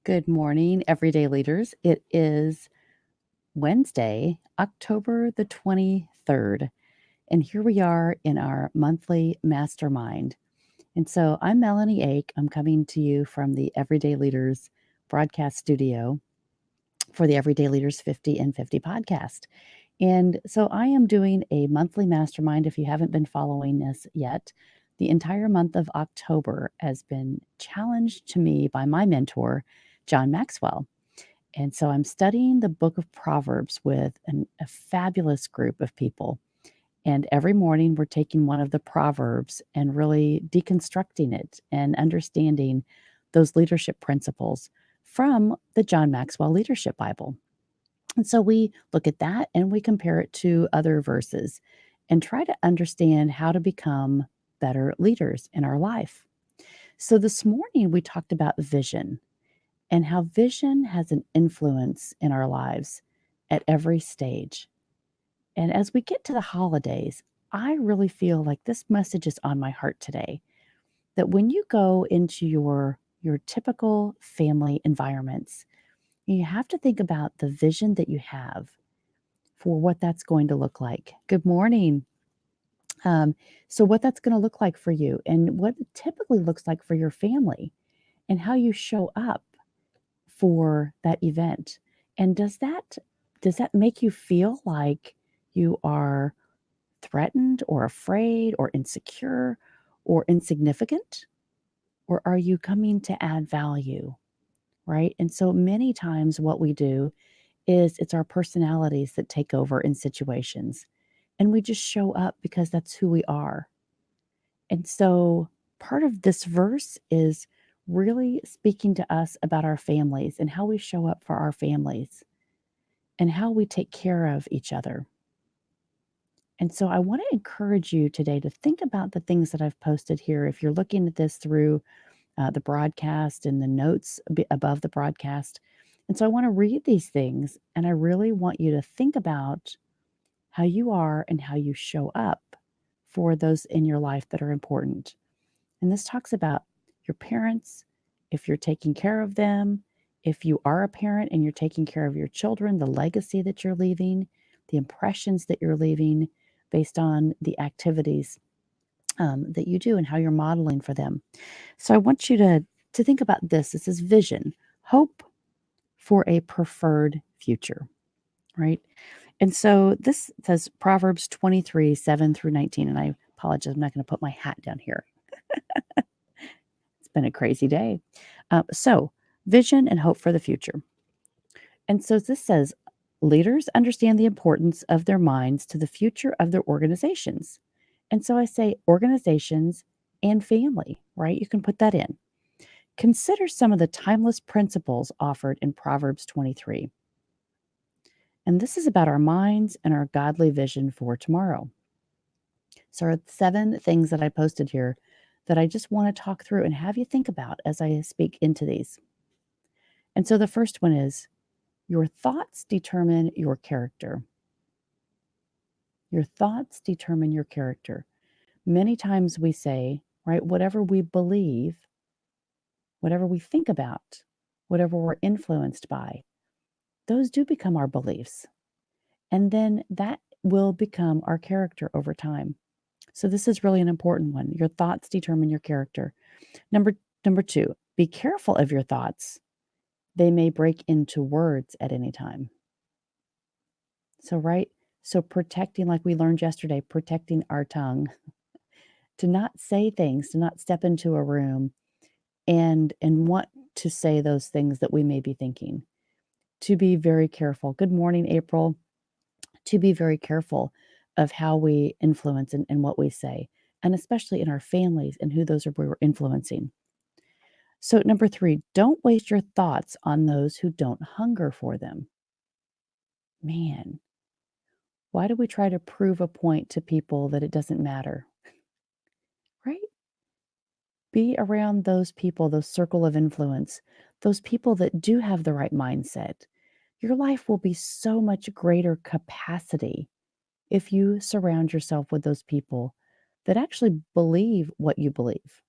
Good morning, everyday leaders. It is Wednesday, October the 23rd, and here we are in our monthly mastermind. And so I'm Melanie Ake. I'm coming to you from the Everyday Leaders broadcast studio for the Everyday Leaders 50 and 50 podcast. And so I am doing a monthly mastermind. If you haven't been following this yet, the entire month of October has been challenged to me by my mentor, John Maxwell. And so I'm studying the book of Proverbs with a fabulous group of people. And every morning we're taking one of the Proverbs and really deconstructing it and understanding those leadership principles from the John Maxwell Leadership Bible. And so we look at that and we compare it to other verses and try to understand how to become better leaders in our life. So this morning we talked about vision and how vision has an influence in our lives at every stage. And as we get to the holidays, I really feel like this message is on my heart today that when you go into your typical family environments, you have to think about the vision that you have for what that's going to look like. Good morning. Um, so, what that's going to look like for you, and what it typically looks like for your family, and how you show up for that event. And does that make you feel like you are threatened or afraid or insecure or insignificant? Or are you coming to add value, right? And so many times what we do is it's our personalities that take over in situations, and we just show up because that's who we are. And so part of this verse is really speaking to us about our families and how we show up for our families and how we take care of each other. And so I want to encourage you today to think about the things that I've posted here. If you're looking at this through the broadcast and the notes above the broadcast. And so I want to read these things, and I really want you to think about how you are and how you show up for those in your life that are important. And this talks about your parents, if you're taking care of them, if you are a parent and you're taking care of your children, the legacy that you're leaving, the impressions that you're leaving based on the activities that you do and how you're modeling for them. So I want you to think about this. This is vision, hope for a preferred future, right? And so this says Proverbs 23, 7 through 19. And I apologize, I'm not going to put my hat down here. It's been a crazy day. So, vision and hope for the future. And so this says leaders understand the importance of their minds to the future of their organizations. And so I say organizations and family, right? You can put that in. Consider some of the timeless principles offered in Proverbs 23. And this is about our minds and our godly vision for tomorrow. So, are 7 things that I posted here that I just want to talk through and have you think about as I speak into these. And so, the first one is your thoughts determine your character. Your thoughts determine your character. Many times we say, right, whatever we believe, whatever we think about, whatever we're influenced by, those do become our beliefs. And then that will become our character over time. So this is really an important one. Your thoughts determine your character. Number number 2, be careful of your thoughts. They may break into words at any time. So right? So protecting like we learned yesterday, protecting our tongue, to not say things, to not step into a room and want to say those things that we may be thinking. To be very careful. Good morning, April. To be very careful of how we influence and what we say, and especially in our families and who those are we're influencing. So, number 3, don't waste your thoughts on those who don't hunger for them. Man, why do we try to prove a point to people that it doesn't matter? Right? Be around those people, those circle of influence, those people that do have the right mindset. Your life will be so much greater capacity if you surround yourself with those people that actually believe what you believe.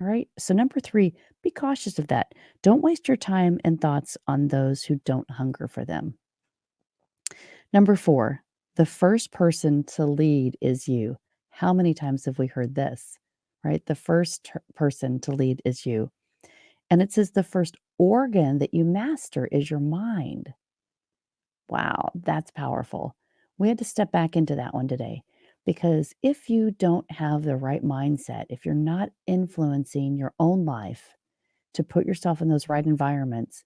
All right. So, number three, be cautious of that. Don't waste your time and thoughts on those who don't hunger for them. Number four, the first person to lead is you. How many times have we heard this? Right? The first person to lead is you. And it says the first organ that you master is your mind. Wow, that's powerful. We had to step back into that one today because if you don't have the right mindset, if you're not influencing your own life to put yourself in those right environments,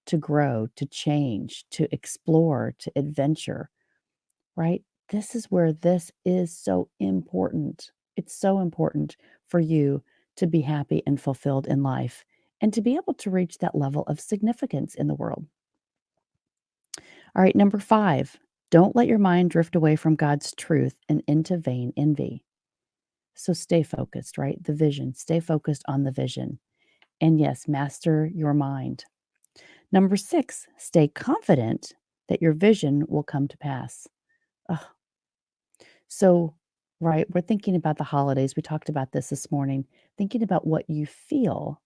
to grow, to change, to explore, to adventure, right? This is where this is so important. It's so important for you to be happy and fulfilled in life and to be able to reach that level of significance in the world. All right, number five, don't let your mind drift away from God's truth and into vain envy. So stay focused, right? The vision, stay focused on the vision. And yes, master your mind. Number six, stay confident that your vision will come to pass. Ugh. So, right, we're thinking about the holidays. We talked about this morning, thinking about what you feel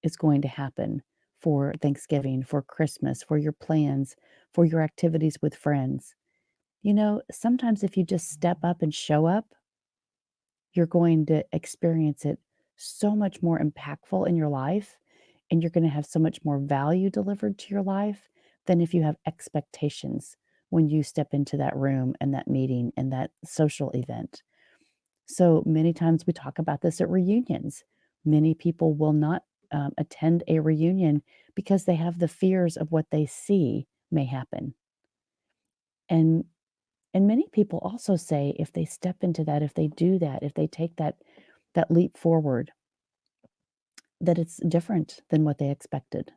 is going to happen for Thanksgiving, for Christmas, for your plans, for your activities with friends. Sometimes if you just step up and show up, you're going to experience it so much more impactful in your life, and you're going to have so much more value delivered to your life than if you have expectations when you step into that room and that meeting and that social event. So many times we talk about this at reunions. Many people will not attend a reunion because they have the fears of what they see may happen. And many people also say if they step into that, if they do that, if they take that leap forward, that it's different than what they expected,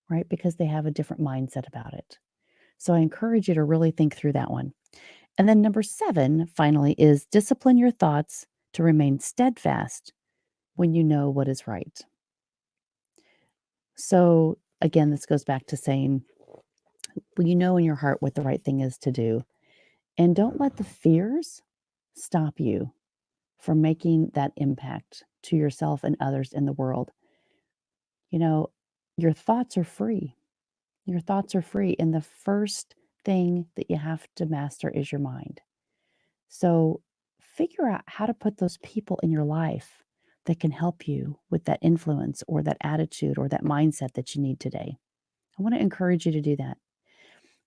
right? Because they have a different mindset about it. So I encourage you to really think through that one. And then number seven, finally, is discipline your thoughts to remain steadfast when you know what is right. So again, this goes back to saying, well, you know in your heart what the right thing is to do. And don't let the fears stop you from making that impact to yourself and others in the world. You know, your thoughts are free. Your thoughts are free. And the first thing that you have to master is your mind. So figure out how to put those people in your life that can help you with that influence or that attitude or that mindset that you need today. I want to encourage you to do that.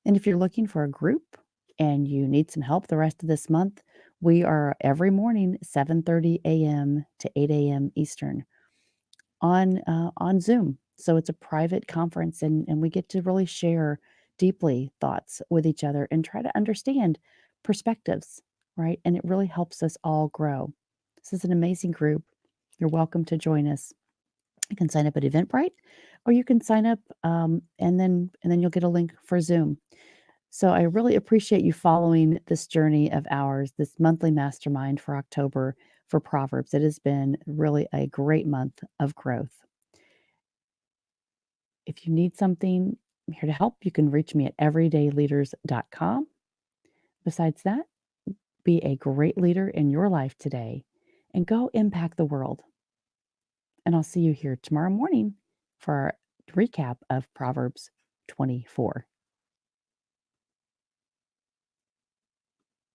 And if you're looking for a group and you need some help the rest of this month, we are every morning, 7:30 a.m. to 8 a.m. Eastern on Zoom. So it's a private conference, and we get to really share deeply thoughts with each other and try to understand perspectives, right? And it really helps us all grow. This is an amazing group. You're welcome to join us. You can sign up at Eventbrite, or you can sign up and then you'll get a link for Zoom. So I really appreciate you following this journey of ours, this monthly mastermind for October for Proverbs. It has been really a great month of growth. If you need something, I'm here to help. You can reach me at everydayleaders.com. Besides that, be a great leader in your life today and go impact the world. And I'll see you here tomorrow morning for our recap of Proverbs 24.